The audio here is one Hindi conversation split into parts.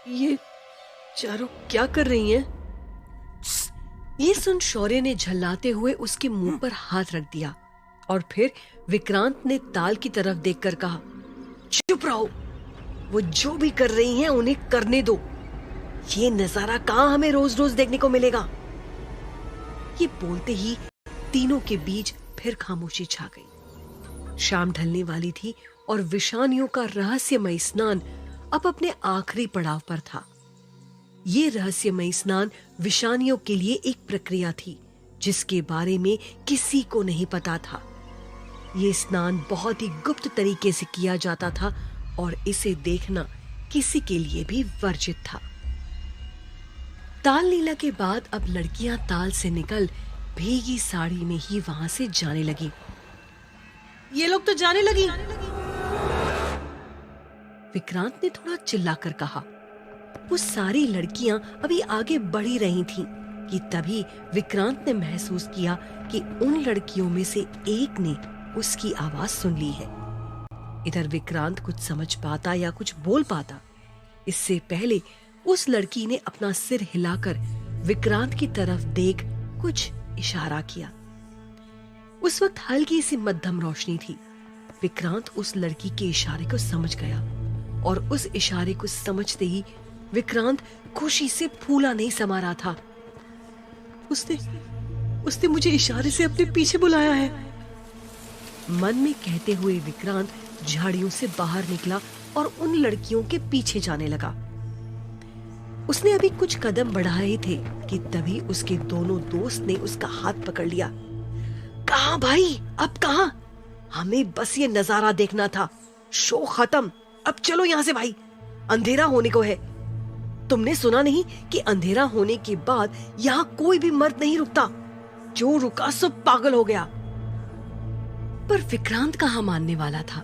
ये चारों क्या कर रही हैं? ये सुन शौर्य ने झल्लाते हुए उसके मुंह पर हाथ रख दिया और फिर विक्रांत ने ताल की तरफ देखकर कहा, चुप रहो, वो जो भी कर रही हैं उन्हें करने दो। ये नजारा कहाँ हमें रोज रोज देखने को मिलेगा। ये बोलते ही तीनों के बीच फिर खामोशी छा गई। शाम ढलने वाली थी और विषानियों का रहस्यमय स्नान अब अपने आखिरी पड़ाव पर था। ये रहस्यमय स्नान विषानियों के लिए एक प्रक्रिया थी जिसके बारे में किसी को नहीं पता था। ये स्नान बहुत ही गुप्त तरीके से किया जाता था और इसे देखना किसी के लिए भी वर्जित था। ताल लीला के बाद अब लड़कियां ताल से निकल भीगी साड़ी में ही वहां से जाने लगी। ये लोग तो जाने लगी, विक्रांत ने थोड़ा चिल्लाकर कहा। वो सारी लड़कियां अभी आगे बढ़ ही रही थीं कि तभी विक्रांत ने महसूस किया कि उन लड़कियों में से एक ने उसकी आवाज सुन ली है। इधर विक्रांत कुछ समझ पाता या कुछ बोल पाता, इससे पहले उस लड़की ने अपना सिर हिलाकर विक्रांत की तरफ देख कुछ इशारा किया। उस वक्त हल्की सी मध्यम रोशनी थी। विक्रांत उस लड़की के इशारे को समझ गया और उस इशारे को समझते ही विक्रांत खुशी से फूला नहीं समा रहा था। उसने मुझे इशारे से अपने पीछे बुलाया है, मन में कहते हुए विक्रांत झाड़ियों से बाहर निकला और उन लड़कियों के पीछे जाने लगा। उसने अभी कुछ कदम बढ़ाए थे कि तभी उसके दोनों दोस्त ने उसका हाथ पकड़ लिया। कहाँ भाई, अब कहाँ? हमें बस ये नजारा देखना था, शो खत्म, अब चलो यहाँ से भाई, अंधेरा होने को है। तुमने सुना नहीं कि अंधेरा होने के बाद यहाँ कोई भी मर्द नहीं रुकता, जो रुका सब पागल हो गया। पर विक्रांत कहाँ मानने वाला था।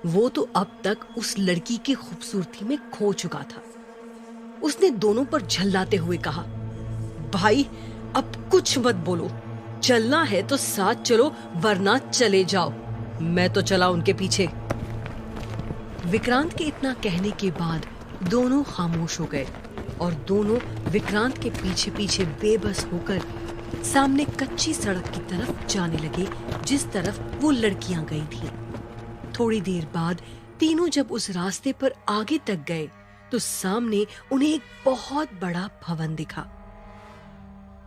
वो तो अब तक उस लड़की की खूबसूरती में खो चुका था। उसने दोनों पर झल्लाते हुए कहा, भाई अब कुछ मत बोलो, चलना है तो साथ चलो वरना चले जाओ। मैं तो चला उनके पीछे। विक्रांत के इतना कहने के बाद दोनों खामोश हो गए और दोनों विक्रांत के पीछे पीछे बेबस होकर सामने कच्ची सड़क की तरफ जाने लगे जिस तरफ वो लड़कियां गई थीं। थोड़ी देर बाद तीनों जब उस रास्ते पर आगे तक गए तो सामने उन्हें एक बहुत बड़ा भवन दिखा।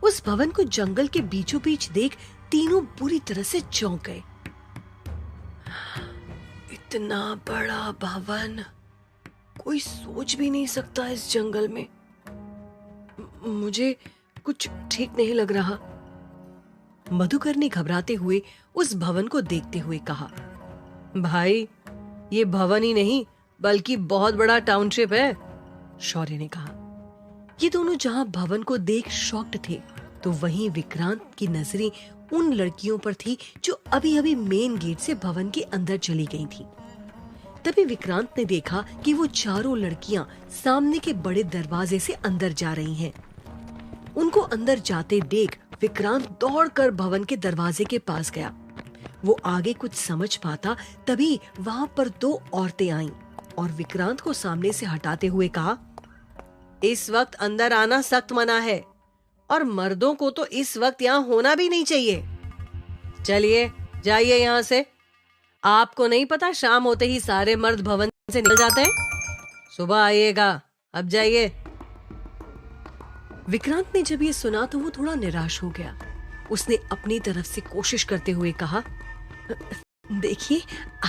उस भवन को जंगल के बीचों बीच देख तीनों बुरी तरह से चौंक गए। इतना बड़ा भवन कोई सोच भी नहीं सकता इस जंगल में। मुझे कुछ ठीक नहीं लग रहा, मधुकर ने घबराते हुए उस भवन को देखते हुए कहा। भाई ये भवन ही नहीं बल्कि बहुत बड़ा टाउनशिप है, शौर्य ने कहा। ये दोनों जहां भवन को देख शॉक्ड थे तो वहीं विक्रांत की नजरें उन लड़कियों पर थी जो अभी अभी मेन गेट से भवन के अंदर चली गई थीं। तभी विक्रांत ने देखा कि वो चारों लड़कियां सामने के बड़े दरवाजे से अंदर जा रही हैं। उनको अंदर जाते देख विक्रांत दौड़कर भवन के दरवाजे के पास गया। वो आगे कुछ समझ पाता तभी वहां पर दो औरतें आईं और विक्रांत को सामने से हटाते हुए कहा, इस वक्त अंदर आना सख्त मना है और मर्दों को तो इस वक्त यहाँ होना भी नहीं चाहिए। चलिए जाइए यहाँ से। आपको नहीं पता शाम होते ही सारे मर्द भवन से निकल जाते हैं? सुबह आइएगा, अब जाइए। विक्रांत ने जब ये सुना तो वो थोड़ा निराश हो गया। उसने अपनी तरफ से कोशिश करते हुए कहा, देखिए